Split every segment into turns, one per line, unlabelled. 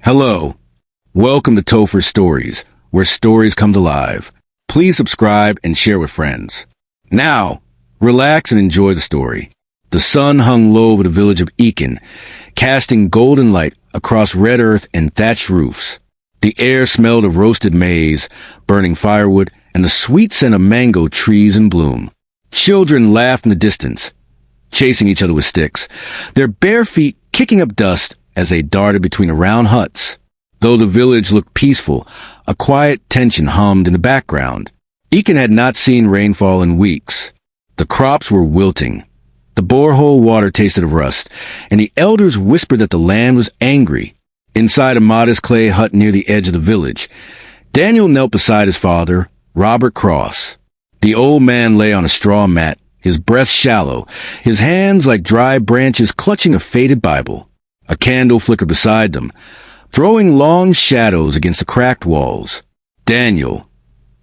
Hello. Welcome to TOPHER'S Stories, where stories come to life. Please subscribe and share with friends. Now, relax and enjoy the story. The sun hung low over the village of Ekin, casting golden light across red earth and thatched roofs. The air smelled of roasted maize, burning firewood, and the sweet scent of mango trees in bloom. Children laughed in the distance, chasing each other with sticks, their bare feet kicking up dust as they darted between the round huts. Though the village looked peaceful, a quiet tension hummed in the background. Ekin had not seen rainfall in weeks. The crops were wilting. The borehole water tasted of rust, and the elders whispered that the land was angry. Inside a modest clay hut near the edge of the village, Daniel knelt beside his father, Robert Cross. The old man lay on a straw mat, his breath shallow, his hands like dry branches clutching a faded Bible. A candle flickered beside them, throwing long shadows against the cracked walls. "Daniel,"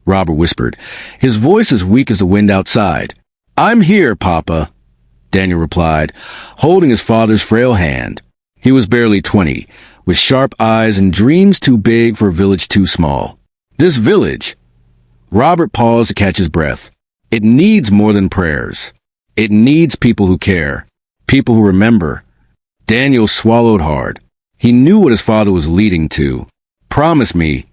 Robert whispered, his voice as weak as the wind outside. "I'm here, Papa," Daniel replied, holding his father's frail hand. He was barely 20, with sharp eyes and dreams too big for a village too small. This village, Robert paused to catch his breath. It needs more than prayers. It needs people who care, people who remember. Daniel swallowed hard. He knew what his father was leading to. "Promise me,"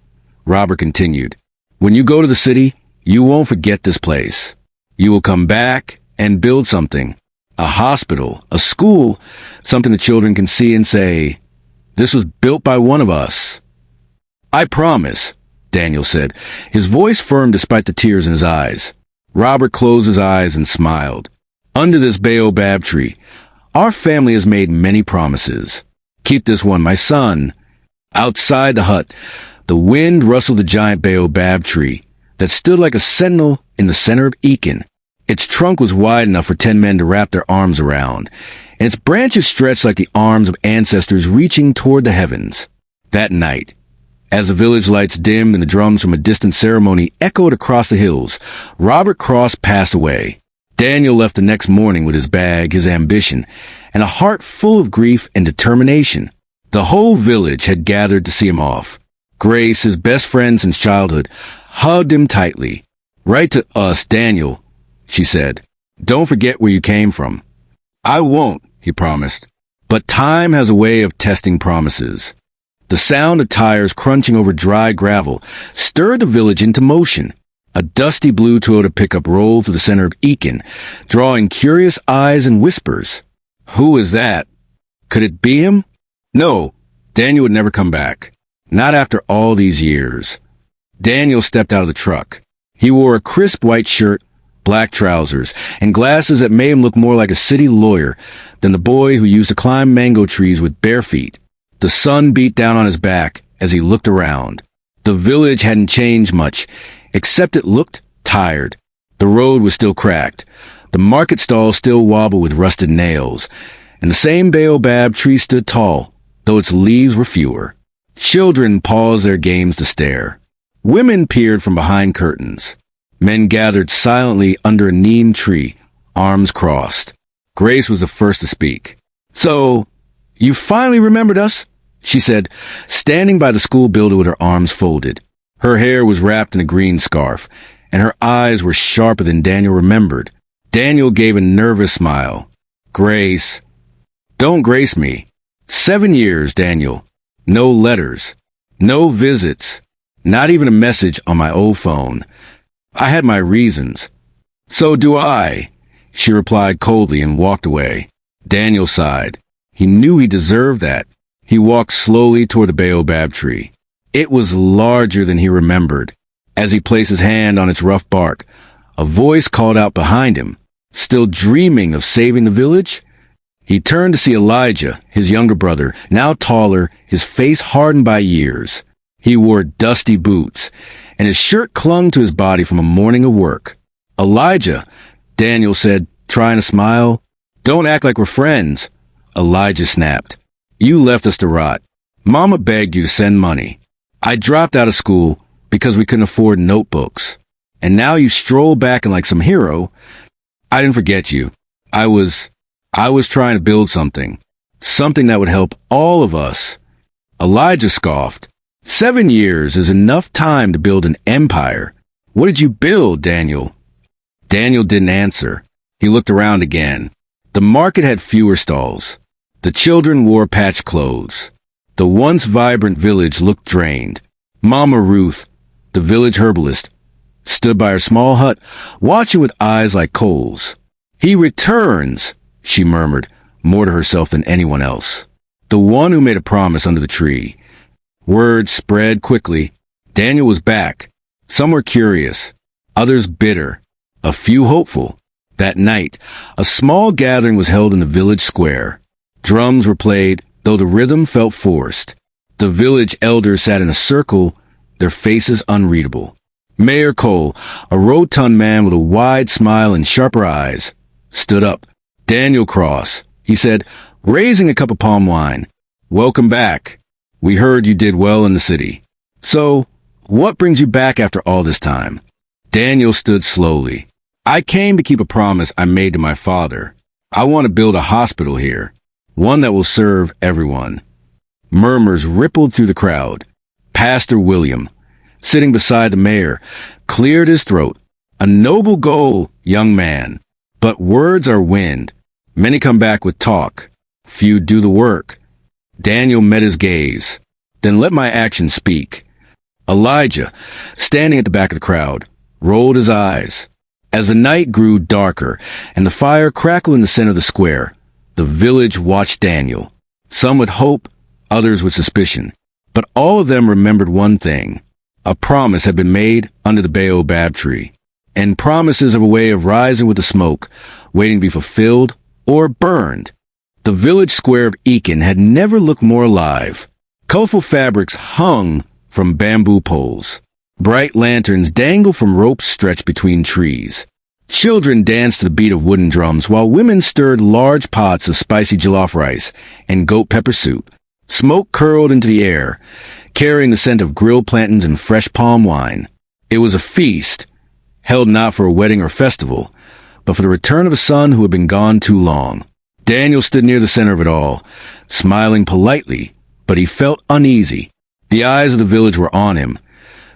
Robert continued, "when you go to the city, you won't forget this place. You will come back and build something. A hospital, a school, something the children can see and say, 'This was built by one of us.'" "I promise," Daniel said, his voice firm despite the tears in his eyes. Robert closed his eyes and smiled. "Under this baobab tree, our family has made many promises. Keep this one, my son." Outside the hut, the wind rustled the giant baobab tree that stood like a sentinel in the center of Ekin. Its trunk was wide enough for 10 men to wrap their arms around, and its branches stretched like the arms of ancestors reaching toward the heavens. That night, as the village lights dimmed and the drums from a distant ceremony echoed across the hills, Robert Cross passed away. Daniel left the next morning with his bag, his ambition, and a heart full of grief and determination. The whole village had gathered to see him off. Grace, his best friend since childhood, hugged him tightly. "Write to us, Daniel," she said. "Don't forget where you came from." "I won't," he promised. But time has a way of testing promises. The sound of tires crunching over dry gravel stirred the village into motion. A dusty blue Toyota pickup rolled through the center of Ekin, drawing curious eyes and whispers. Who is that? Could it be him? No, Daniel would never come back. Not after all these years. Daniel stepped out of the truck. He wore a crisp white shirt, black trousers, and glasses that made him look more like a city lawyer than the boy who used to climb mango trees with bare feet. The sun beat down on his back as he looked around. The village hadn't changed much, except it looked tired. The road was still cracked. The market stalls still wobbled with rusted nails, and the same baobab tree stood tall, though its leaves were fewer. Children paused their games to stare. Women peered from behind curtains. Men gathered silently under a neem tree, arms crossed. Grace was the first to speak. "So, you finally remembered us?" she said, standing by the school building with her arms folded. Her hair was wrapped in a green scarf, and her eyes were sharper than Daniel remembered. Daniel gave a nervous smile. "Grace. Don't grace me. 7 years, Daniel. No letters. No visits. Not even a message on my old phone. I had my reasons." "So do I," she replied coldly and walked away. Daniel sighed. He knew he deserved that. He walked slowly toward the baobab tree. It was larger than he remembered. As he placed his hand on its rough bark, a voice called out behind him, "Still dreaming of saving the village?" He turned to see Elijah, his younger brother, now taller, his face hardened by years. He wore dusty boots, and his shirt clung to his body from a morning of work. "Elijah," Daniel said, trying to smile. "Don't act like we're friends," Elijah snapped. "You left us to rot. Mama begged you to send money. I dropped out of school because we couldn't afford notebooks. And now you stroll back in like some hero. I didn't forget you. I was trying to build something that would help all of us." Elijah scoffed. 7 years is enough time to build an empire. What did you build, Daniel? Daniel didn't answer. He looked around again. The market had fewer stalls. The children wore patched clothes. The once vibrant village looked drained. Mama Ruth, the village herbalist, stood by her small hut, watching with eyes like coals. He returns, she murmured, more to herself than anyone else. The one who made a promise under the tree. Word spread quickly. Daniel was back. Some were curious, others bitter, a few hopeful. That night, a small gathering was held in the village square. Drums were played, though the rhythm felt forced. The village elders sat in a circle, their faces unreadable. Mayor Cole, a rotund man with a wide smile and sharper eyes, stood up. Daniel Cross, he said, raising a cup of palm wine. Welcome back. We heard you did well in the city. So, what brings you back after all this time? Daniel stood slowly. I came to keep a promise I made to my father. I want to build a hospital here, one that will serve everyone. Murmurs rippled through the crowd. Pastor William, sitting beside the mayor, cleared his throat. A noble goal, young man. But words are wind. Many come back with talk. Few do the work. Daniel met his gaze. Then let my actions speak. Elijah, standing at the back of the crowd, rolled his eyes. As the night grew darker and the fire crackled in the center of the square, the village watched Daniel. Some with hope, others with suspicion. But all of them remembered one thing. A promise had been made under the baobab tree. And promises have a way of rising with the smoke, waiting to be fulfilled or burned. The village square of Eakin had never looked more alive. Colorful fabrics hung from bamboo poles. Bright lanterns dangled from ropes stretched between trees. Children danced to the beat of wooden drums while women stirred large pots of spicy jollof rice and goat pepper soup. Smoke curled into the air, carrying the scent of grilled plantains and fresh palm wine. It was a feast, held not for a wedding or festival, but for the return of a son who had been gone too long. Daniel stood near the center of it all, smiling politely, but he felt uneasy. The eyes of the village were on him,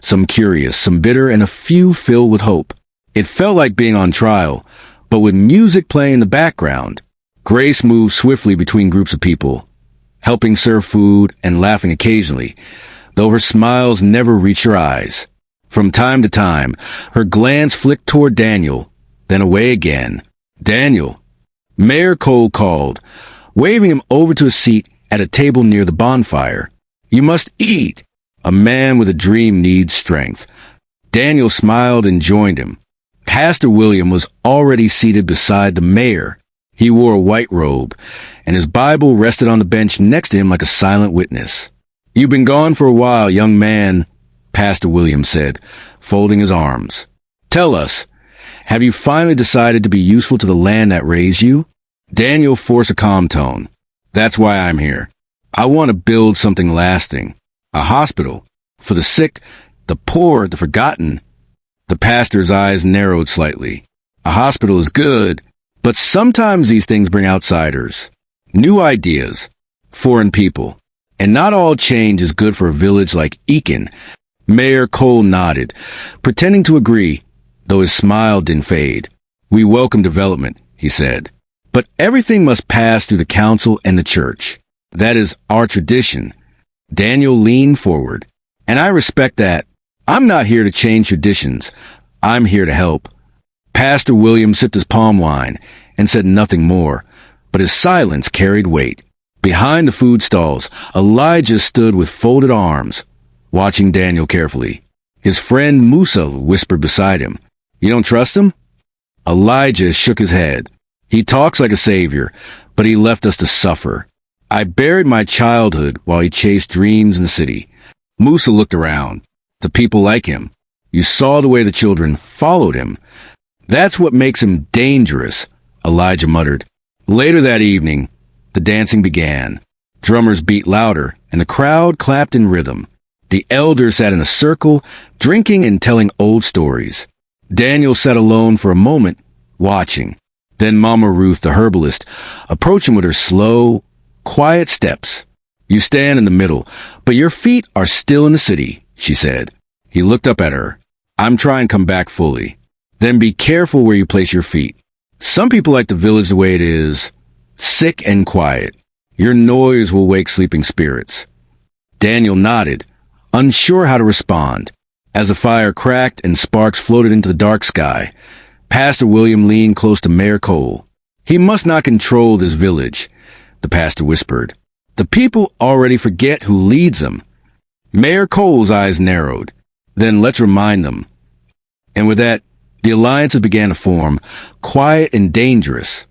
some curious, some bitter, and a few filled with hope. It felt like being on trial, but with music playing in the background. Grace moved swiftly between groups of people, helping serve food and laughing occasionally, though her smiles never reached her eyes. From time to time, her glance flicked toward Daniel, then away again. Daniel. Mayor Cole called, waving him over to a seat at a table near the bonfire. You must eat. A man with a dream needs strength. Daniel smiled and joined him. Pastor William was already seated beside the mayor. He wore a white robe, and his Bible rested on the bench next to him like a silent witness. You've been gone for a while, young man, Pastor William said, folding his arms. Tell us, have you finally decided to be useful to the land that raised you? Daniel forced a calm tone. That's why I'm here. I want to build something lasting. A hospital. For the sick, the poor, the forgotten. The pastor's eyes narrowed slightly. A hospital is good, but sometimes these things bring outsiders. New ideas. Foreign people. And not all change is good for a village like Eakin. Mayor Cole nodded, pretending to agree, though his smile didn't fade. We welcome development, he said. But everything must pass through the council and the church. That is our tradition. Daniel leaned forward. And I respect that. I'm not here to change traditions. I'm here to help. Pastor William sipped his palm wine and said nothing more, but his silence carried weight. Behind the food stalls, Elijah stood with folded arms, watching Daniel carefully. His friend Musa whispered beside him, You don't trust him? Elijah shook his head. He talks like a savior, but he left us to suffer. I buried my childhood while he chased dreams in the city. Musa looked around. The people like him. You saw the way the children followed him. That's what makes him dangerous, Elijah muttered. Later that evening, the dancing began. Drummers beat louder, and the crowd clapped in rhythm. The elders sat in a circle, drinking and telling old stories. Daniel sat alone for a moment, watching. Then Mama Ruth, the herbalist, approached him with her slow, quiet steps. You stand in the middle, but your feet are still in the city, she said. He looked up at her. I'm trying to come back fully. Then be careful where you place your feet. Some people like the village the way it is, sick and quiet. Your noise will wake sleeping spirits. Daniel nodded, unsure how to respond. As the fire cracked and sparks floated into the dark sky, Pastor William leaned close to Mayor Cole. He must not control this village, the pastor whispered. The people already forget who leads them. Mayor Cole's eyes narrowed. Then let's remind them. And with that, the alliances began to form, quiet and dangerous.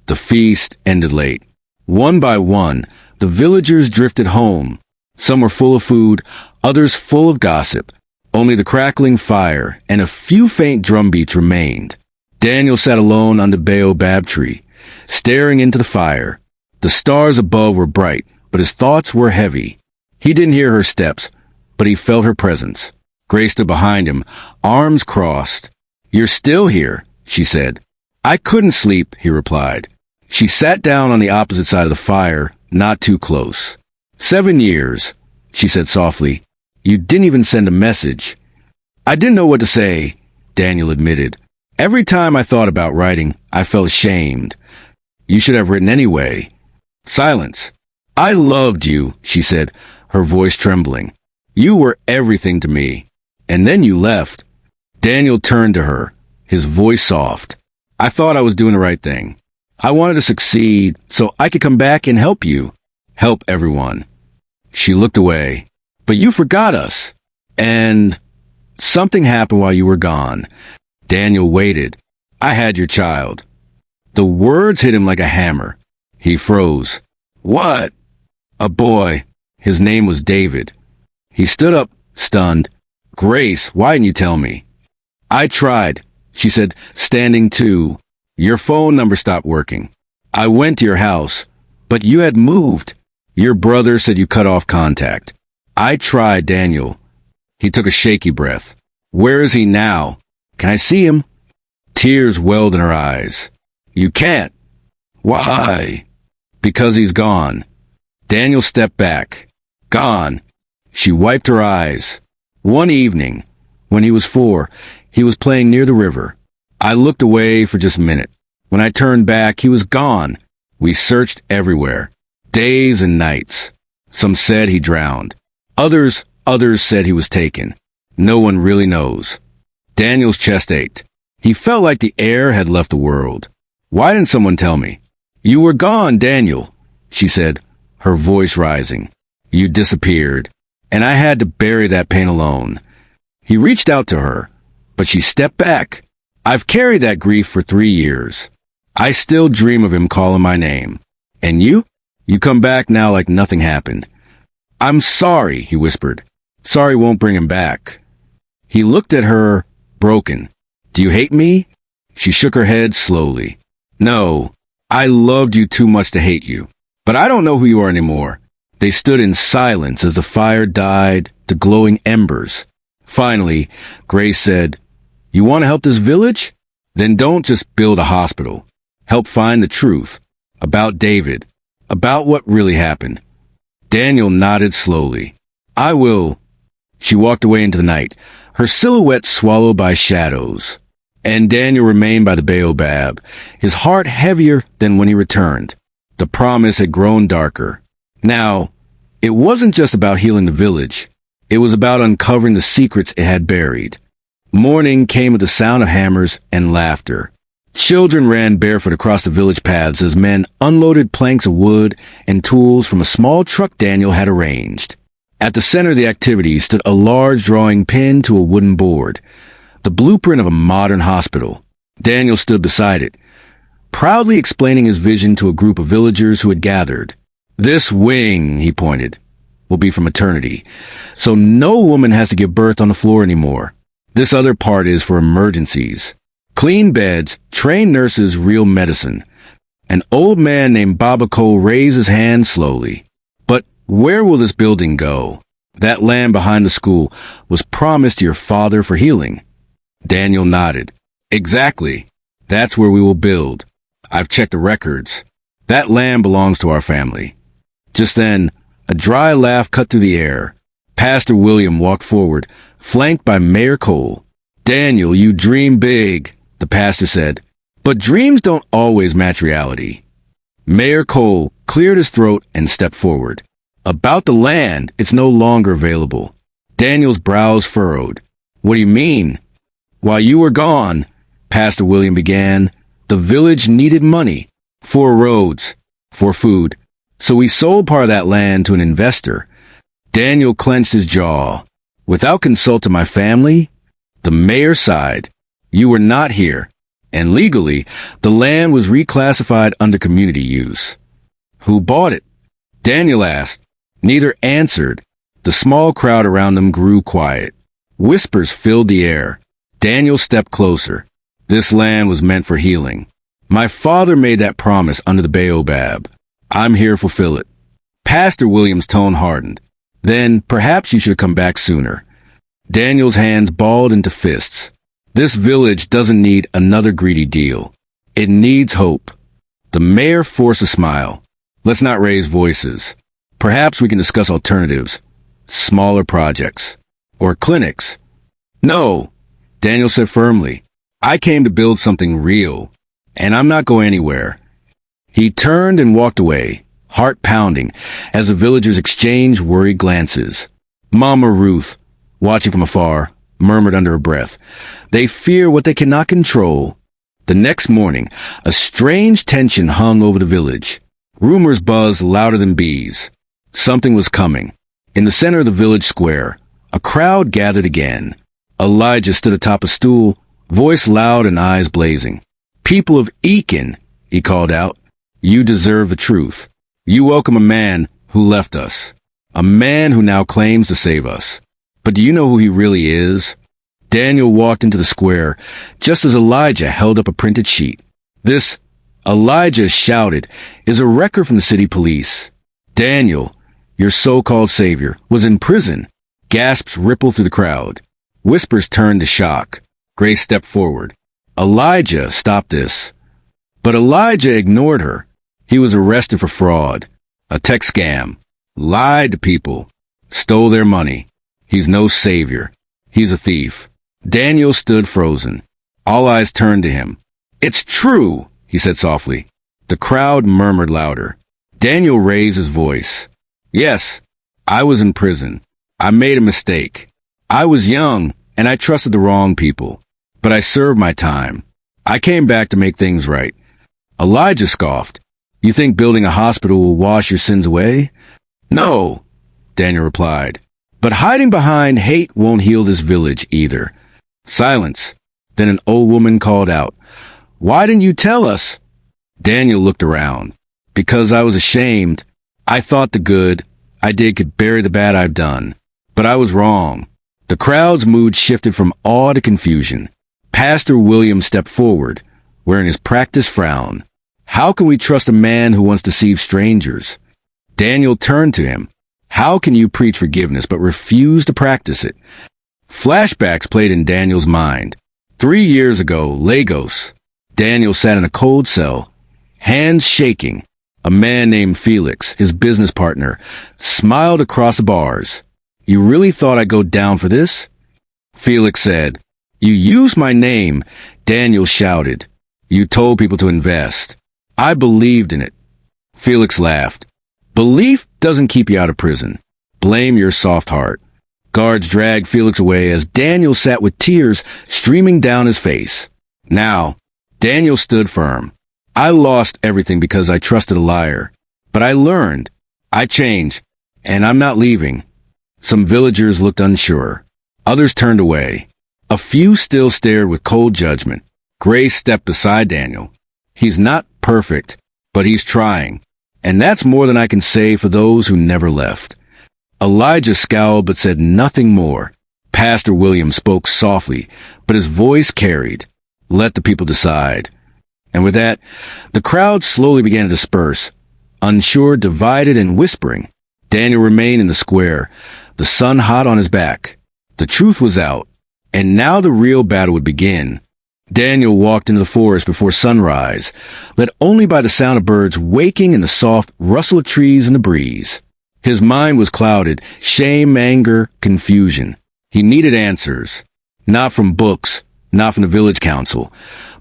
The feast ended late. One by one, the villagers drifted home. Some were full of food, others full of gossip. Only the crackling fire and a few faint drum beats remained. Daniel sat alone under the baobab tree, staring into the fire. The stars above were bright, but his thoughts were heavy. He didn't hear her steps, but he felt her presence. Grace stood behind him, arms crossed. You're still here, she said. I couldn't sleep, he replied. She sat down on the opposite side of the fire, not too close. 7 years, she said softly. You didn't even send a message. I didn't know what to say, Daniel admitted. Every time I thought about writing, I felt ashamed. You should have written anyway. Silence. I loved you, she said, her voice trembling. You were everything to me. And then you left. Daniel turned to her, his voice soft. I thought I was doing the right thing. I wanted to succeed so I could come back and help you. Help everyone. She looked away. But you forgot us. And something happened while you were gone. Daniel waited. I had your child. The words hit him like a hammer. He froze. What? A boy. His name was David. He stood up, stunned. Grace, why didn't you tell me? I tried, she said, standing too. Your phone number stopped working. I went to your house, but you had moved. Your brother said you cut off contact. I tried, Daniel. He took a shaky breath. Where is he now? Can I see him? Tears welled in her eyes. You can't. Why? Because he's gone. Daniel stepped back. Gone. She wiped her eyes. One evening, when he was 4, he was playing near the river. I looked away for just a minute. When I turned back, he was gone. We searched everywhere. Days and nights. Some said he drowned. Others said he was taken. No one really knows. Daniel's chest ached. He felt like the air had left the world. Why didn't someone tell me? You were gone, Daniel, she said, her voice rising. You disappeared, and I had to bury that pain alone. He reached out to her, but she stepped back. I've carried that grief for 3 years. I still dream of him calling my name. And you? You come back now like nothing happened. I'm sorry, he whispered. Sorry won't bring him back. He looked at her, broken. Do you hate me? She shook her head slowly. No, I loved you too much to hate you. But I don't know who you are anymore. They stood in silence as the fire died to glowing embers. Finally, Grace said, You want to help this village? Then don't just build a hospital. Help find the truth. About David. About what really happened. Daniel nodded slowly. I will. She walked away into the night, her silhouette swallowed by shadows. And Daniel remained by the baobab, his heart heavier than when he returned. The promise had grown darker. Now, it wasn't just about healing the village. It was about uncovering the secrets it had buried. Morning came with the sound of hammers and laughter. Children ran barefoot across the village paths as men unloaded planks of wood and tools from a small truck Daniel had arranged. At the center of the activity stood a large drawing pinned to a wooden board, the blueprint of a modern hospital. Daniel stood beside it, proudly explaining his vision to a group of villagers who had gathered. This wing, he pointed, will be for maternity, so no woman has to give birth on the floor anymore. This other part is for emergencies. Clean beds, trained nurses, real medicine. An old man named Baba Cole raised his hand slowly. But where will this building go? That land behind the school was promised to your father for healing. Daniel nodded. Exactly. That's where we will build. I've checked the records. That land belongs to our family. Just then, A dry laugh cut through the air. Pastor William walked forward, flanked by Mayor Cole. "Daniel, you dream big," the pastor said. "But dreams don't always match reality." Mayor Cole cleared his throat and stepped forward. "About the land, it's no longer available." Daniel's brows furrowed. "What do you mean?" "While you were gone," Pastor William began, "the village needed money. For roads, for food. So we sold part of that land to an investor." Daniel clenched his jaw. "Without consulting my family?" The mayor sighed. "You were not here. And legally, the land was reclassified under community use." "Who bought it?" Daniel asked. Neither answered. The small crowd around them grew quiet. Whispers filled the air. Daniel stepped closer. "This land was meant for healing. My father made that promise under the baobab. I'm here to fulfill it." Pastor William's tone hardened. "Then perhaps you should have come back sooner." Daniel's hands balled into fists. "This village doesn't need another greedy deal. It needs hope." The mayor forced a smile. "Let's not raise voices. Perhaps we can discuss alternatives. Smaller projects. Or clinics." "No," Daniel said firmly. "I came to build something real. And I'm not going anywhere." He turned and walked away, heart pounding, as the villagers exchanged worried glances. Mama Ruth, watching from afar, murmured under her breath, "They fear what they cannot control." The next morning, a strange tension hung over the village. Rumors buzzed louder than bees. Something was coming. In the center of the village square, a crowd gathered again. Elijah stood atop a stool, voice loud and eyes blazing. "People of Ekin," he called out, "you deserve the truth. You welcome a man who left us, a man who now claims to save us. But do you know who he really is?" Daniel walked into the square, just as Elijah held up a printed sheet. "This," Elijah shouted, "is a record from the city police. Daniel, your so-called savior, was in prison." Gasps rippled through the crowd. Whispers turned to shock. Grace stepped forward. "Elijah, stop this." But Elijah ignored her. He was arrested for fraud, a tech scam, lied to people, stole their money. He's no savior. He's a thief. Daniel stood frozen. All eyes turned to him. "It's true," he said softly. The crowd murmured louder. Daniel raised his voice. "Yes, I was in prison. I made a mistake. I was young, and I trusted the wrong people. But I served my time. I came back to make things right." Elijah scoffed. "You think building a hospital will wash your sins away?" "No," Daniel replied. "But hiding behind hate won't heal this village either." Silence. Then an old woman called out, "Why didn't you tell us?" Daniel looked around. "Because I was ashamed. I thought the good I did could bury the bad I've done. But I was wrong." The crowd's mood shifted from awe to confusion. Pastor William stepped forward, wearing his practiced frown. "How can we trust a man who once deceived strangers?" Daniel turned to him. "How can you preach forgiveness but refuse to practice it?" Flashbacks played in Daniel's mind. 3 years ago, Lagos. Daniel sat in a cold cell, hands shaking. A man named Felix, his business partner, smiled across the bars. "You really thought I'd go down for this?" Felix said. "You used my name," Daniel shouted. "You told people to invest. I believed in it." Felix laughed. "Belief doesn't keep you out of prison. Blame your soft heart." Guards dragged Felix away as Daniel sat with tears streaming down his face. Now, Daniel stood firm. "I lost everything because I trusted a liar. But I learned. I changed. And I'm not leaving." Some villagers looked unsure. Others turned away. A few still stared with cold judgment. Grace stepped beside Daniel. "He's not perfect, but he's trying. And that's more than I can say for those who never left." Elijah scowled but said nothing more. Pastor William spoke softly, but his voice carried. "Let the people decide." And with that, the crowd slowly began to disperse, unsure, divided, and whispering. Daniel remained in the square, the sun hot on his back. The truth was out, and now the real battle would begin. Daniel walked into the forest before sunrise, led only by the sound of birds waking and the soft rustle of trees in the breeze. His mind was clouded, shame, anger, confusion. He needed answers, not from books, not from the village council,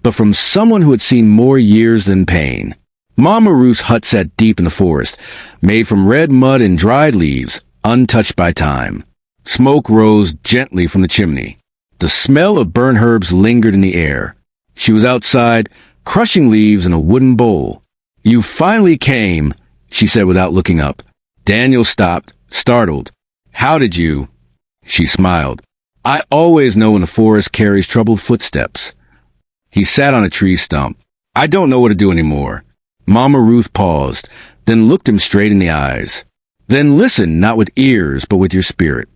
but from someone who had seen more years than pain. Mama Ruth's hut sat deep in the forest, made from red mud and dried leaves, untouched by time. Smoke rose gently from the chimney. The smell of burnt herbs lingered in the air. She was outside, crushing leaves in a wooden bowl. "You finally came," she said without looking up. Daniel stopped, startled. "How did you?" She smiled. "I always know when the forest carries troubled footsteps." He sat on a tree stump. "I don't know what to do anymore." Mama Ruth paused, then looked him straight in the eyes. "Then listen, not with ears, but with your spirit."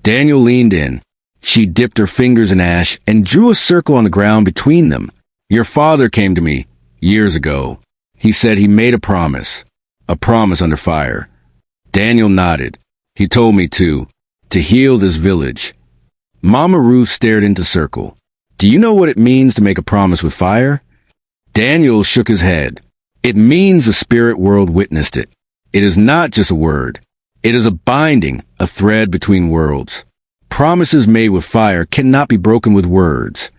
Daniel leaned in. She dipped her fingers in ash and drew a circle on the ground between them. "Your father came to me years ago. He said he made a promise under fire." Daniel nodded. "He told me to heal this village." Mama Ruth stared into circle. "Do you know what it means to make a promise with fire?" Daniel shook his head. "It means the spirit world witnessed it. It is not just a word. It is a binding, a thread between worlds. Promises made with fire cannot be broken with words."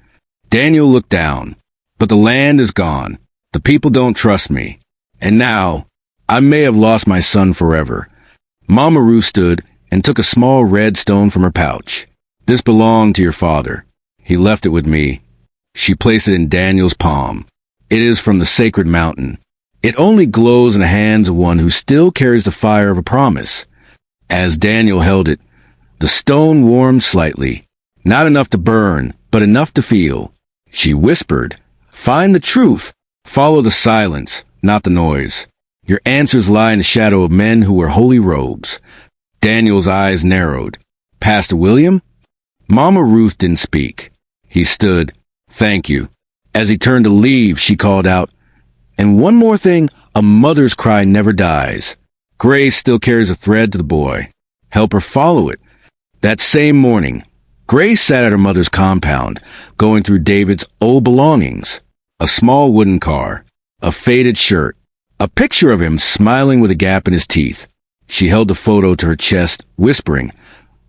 Daniel looked down. "But the land is gone. The people don't trust me. And now, I may have lost my son forever." Mama Ruth stood and took a small red stone from her pouch. "This belonged to your father. He left it with me." She placed it in Daniel's palm. "It is from the sacred mountain. It only glows in the hands of one who still carries the fire of a promise." As Daniel held it, the stone warmed slightly. Not enough to burn, but enough to feel. She whispered, "Find the truth. Follow the silence, not the noise. Your answers lie in the shadow of men who wear holy robes." Daniel's eyes narrowed. "Pastor William?" Mama Ruth didn't speak. He stood. "Thank you." As he turned to leave, she called out, "And one more thing, a mother's cry never dies. Grace still carries a thread to the boy. Help her follow it." That same morning, Grace sat at her mother's compound, going through David's old belongings. A small wooden car, a faded shirt, a picture of him smiling with a gap in his teeth. She held the photo to her chest, whispering,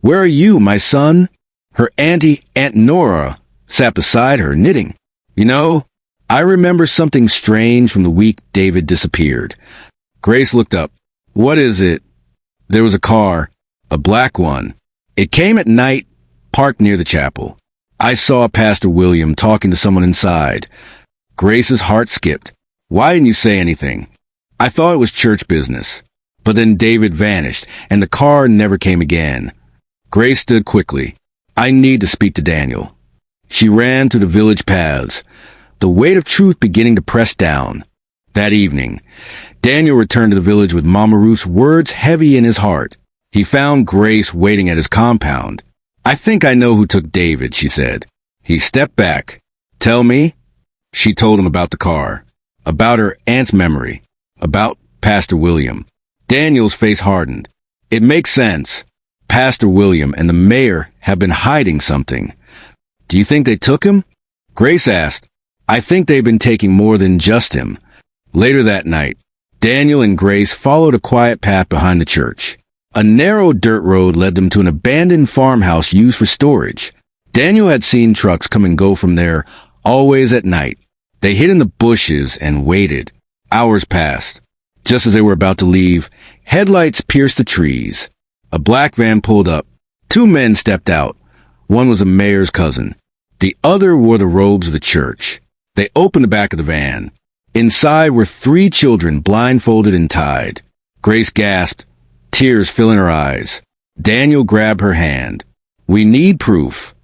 "Where are you, my son?" Her auntie, Aunt Nora, sat beside her, knitting. "You know, I remember something strange from the week David disappeared." Grace looked up. "What is it?" There was a car, a black one. It came at night, parked near the chapel. "I saw Pastor William talking to someone inside." Grace's heart skipped. "Why didn't you say anything?" "I thought it was church business." But then David vanished, and the car never came again. Grace stood quickly. "I need to speak to Daniel." She ran to the village paths, the weight of truth beginning to press down. That evening, Daniel returned to the village with Mama Ruth's words heavy in his heart. He found Grace waiting at his compound. "I think I know who took David," she said. He stepped back. "Tell me?" She told him about the car, about her aunt's memory, about Pastor William. Daniel's face hardened. "It makes sense. Pastor William and the mayor have been hiding something." "Do you think they took him?" Grace asked. "I think they've been taking more than just him." Later that night, Daniel and Grace followed a quiet path behind the church. A narrow dirt road led them to an abandoned farmhouse used for storage. Daniel had seen trucks come and go from there, always at night. They hid in the bushes and waited. Hours passed. Just as they were about to leave, headlights pierced the trees. A black van pulled up. Two men stepped out. One was a mayor's cousin. The other wore the robes of the church. They opened the back of the van. Inside were three children blindfolded and tied. Grace gasped, tears filling her eyes. Daniel grabbed her hand. "We need proof."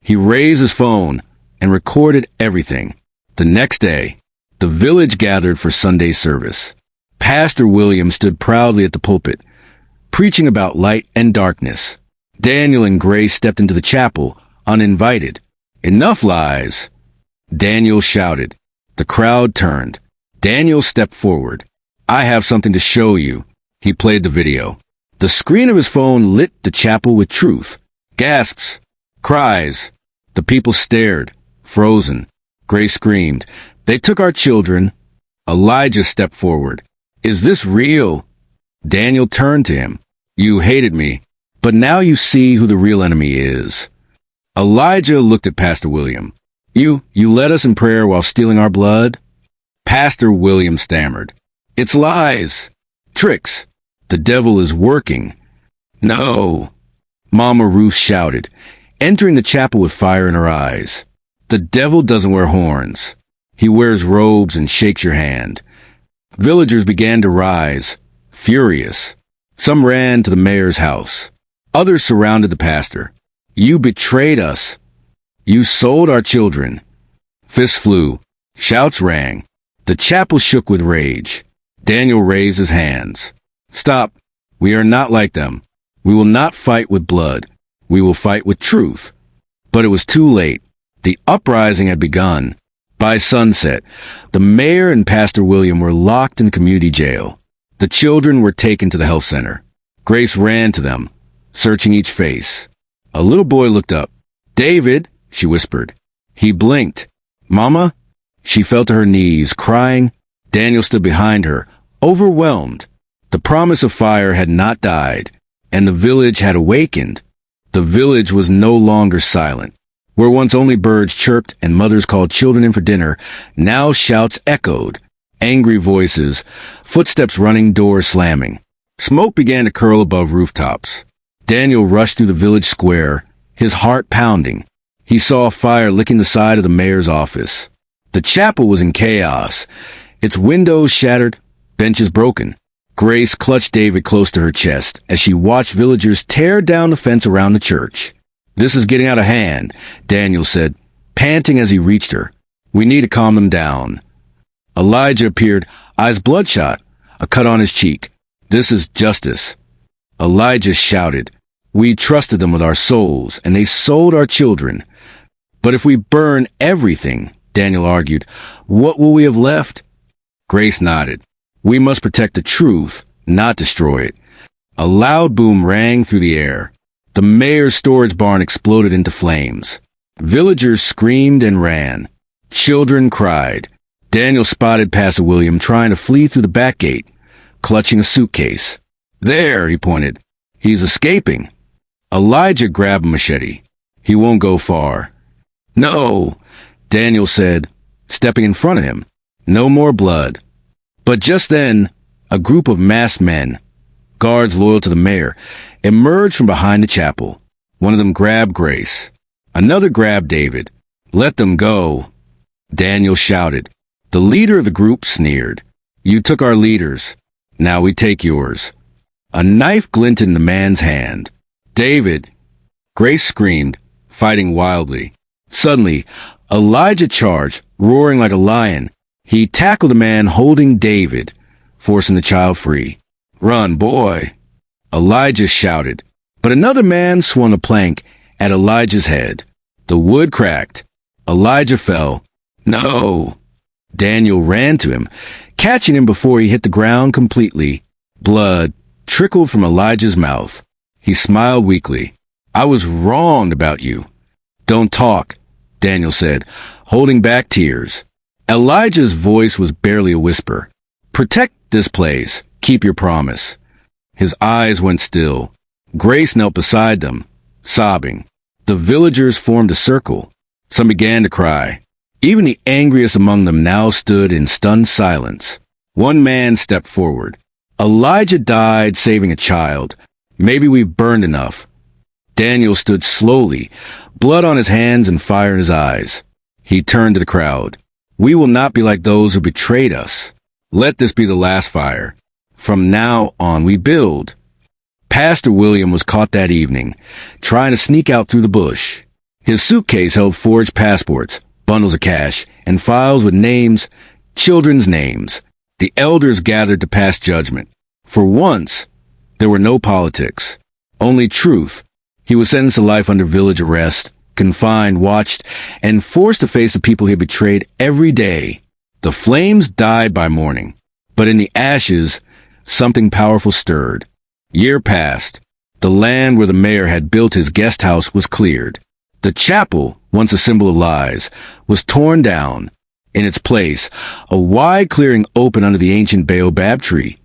He raised his phone and recorded everything. The next day, the village gathered for Sunday service. Pastor William stood proudly at the pulpit, preaching about light and darkness. Daniel and Grace stepped into the chapel, uninvited. "Enough lies!" Daniel shouted. The crowd turned. Daniel stepped forward. "I have something to show you." He played the video. The screen of his phone lit the chapel with truth. Gasps. Cries. The people stared, frozen. Grace screamed, "They took our children." Elijah stepped forward. "Is this real?" Daniel turned to him. You hated me, but now you see who the real enemy is. Elijah looked at Pastor William. You led us in prayer while stealing our blood? Pastor William stammered. It's lies. Tricks. The devil is working. No. Mama Ruth shouted, entering the chapel with fire in her eyes. The devil doesn't wear horns. He wears robes and shakes your hand. Villagers began to rise, furious. Some ran to the mayor's house. Others surrounded the pastor. You betrayed us. You sold our children. Fists flew. Shouts rang. The chapel shook with rage. Daniel raised his hands. Stop. We are not like them. We will not fight with blood. We will fight with truth. But it was too late. The uprising had begun. By sunset, the mayor and Pastor William were locked in community jail. The children were taken to the health center. Grace ran to them, searching each face. A little boy looked up. David, she whispered. He blinked. Mama? She fell to her knees, crying. Daniel stood behind her, overwhelmed. The promise of fire had not died, and the village had awakened. The village was no longer silent. Where once only birds chirped and mothers called children in for dinner, now shouts echoed, angry voices, footsteps running, doors slamming. Smoke began to curl above rooftops. Daniel rushed through the village square, his heart pounding. He saw a fire licking the side of the mayor's office. The chapel was in chaos, its windows shattered, benches broken. Grace clutched David close to her chest as she watched villagers tear down the fence around the church. This is getting out of hand, Daniel said, panting as he reached her. We need to calm them down. Elijah appeared, eyes bloodshot, a cut on his cheek. This is justice. Elijah shouted. We trusted them with our souls, and they sold our children. But if we burn everything, Daniel argued, what will we have left? Grace nodded. We must protect the truth, not destroy it. A loud boom rang through the air. The mayor's storage barn exploded into flames. Villagers screamed and ran. Children cried. Daniel spotted Pastor William trying to flee through the back gate, clutching a suitcase. There, he pointed. He's escaping. Elijah grabbed a machete. He won't go far. No, Daniel said, stepping in front of him. No more blood. But just then, a group of masked men, guards loyal to the mayor, emerged from behind the chapel. One of them grabbed Grace. Another grabbed David. Let them go, Daniel shouted. The leader of the group sneered. You took our leaders. Now we take yours. A knife glinted in the man's hand. David! Grace screamed, fighting wildly. Suddenly, Elijah charged, roaring like a lion. He tackled the man holding David, forcing the child free. Run, boy! Elijah shouted. But another man swung a plank at Elijah's head. The wood cracked. Elijah fell. No! Daniel ran to him, catching him before he hit the ground completely. Blood trickled from Elijah's mouth. He smiled weakly. I was wronged about you. Don't talk, Daniel said, holding back tears. Elijah's voice was barely a whisper. Protect this place. Keep your promise. His eyes went still. Grace knelt beside them, sobbing. The villagers formed a circle. Some began to cry. Even the angriest among them now stood in stunned silence. One man stepped forward. Elijah died saving a child. Maybe we've burned enough. Daniel stood slowly, blood on his hands and fire in his eyes. He turned to the crowd. We will not be like those who betrayed us. Let this be the last fire. From now on we build. Pastor William was caught that evening, trying to sneak out through the bush. His suitcase held forged passports, bundles of cash, and files with names, children's names. The elders gathered to pass judgment. For once, there were no politics, only truth. He was sentenced to life under village arrest, confined, watched, and forced to face the people he had betrayed every day. The flames died by morning, but in the ashes, something powerful stirred. Year passed. The land where the mayor had built his guest house was cleared. The chapel, once a symbol of lies, was torn down. In its place, a wide clearing opened under the ancient baobab tree.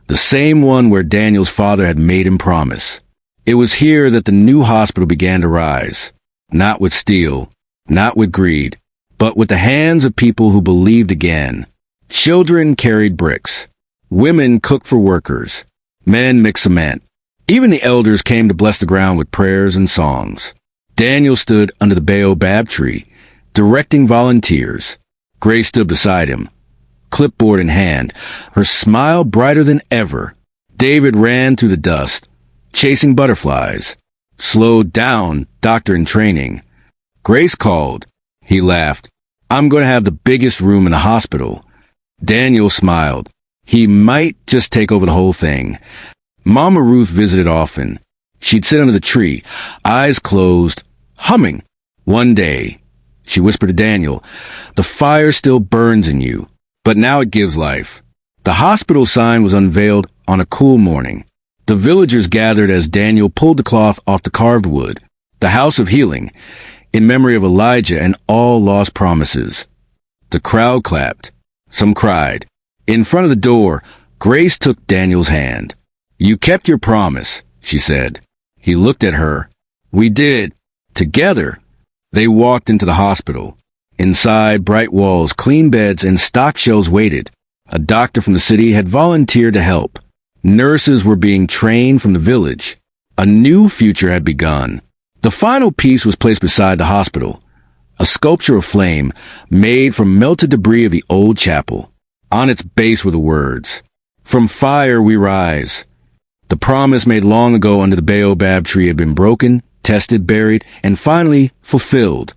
the same one where Daniel's father had made him promise. It was here that the new hospital began to rise, not with steel, not with greed, but with the hands of people who believed again. Children carried bricks. Women cooked for workers. Men mixed cement. Even the elders came to bless the ground with prayers and songs. Daniel stood under the baobab tree, directing volunteers. Grace stood beside him, clipboard in hand, her smile brighter than ever. David ran through the dust, chasing butterflies. "Slow down, doctor in training." Grace called. He laughed. "I'm going to have the biggest room in the hospital." Daniel smiled. He might just take over the whole thing. Mama Ruth visited often. She'd sit under the tree, eyes closed, humming. "One day," she whispered to Daniel, "the fire still burns in you, but now it gives life." The hospital sign was unveiled on a cool morning. The villagers gathered as Daniel pulled the cloth off the carved wood. The house of healing, in memory of Elijah and all lost promises. The crowd clapped. Some cried. In front of the door, Grace took Daniel's hand. "You kept your promise," she said. He looked at her. "We did. Together." They walked into the hospital. Inside, bright walls, clean beds, and stocked shelves waited. A doctor from the city had volunteered to help. Nurses were being trained from the village. A new future had begun. The final piece was placed beside the hospital. A sculpture of flame made from melted debris of the old chapel. On its base were the words, "From fire we rise." The promise made long ago under the baobab tree had been broken, tested, buried, and finally fulfilled.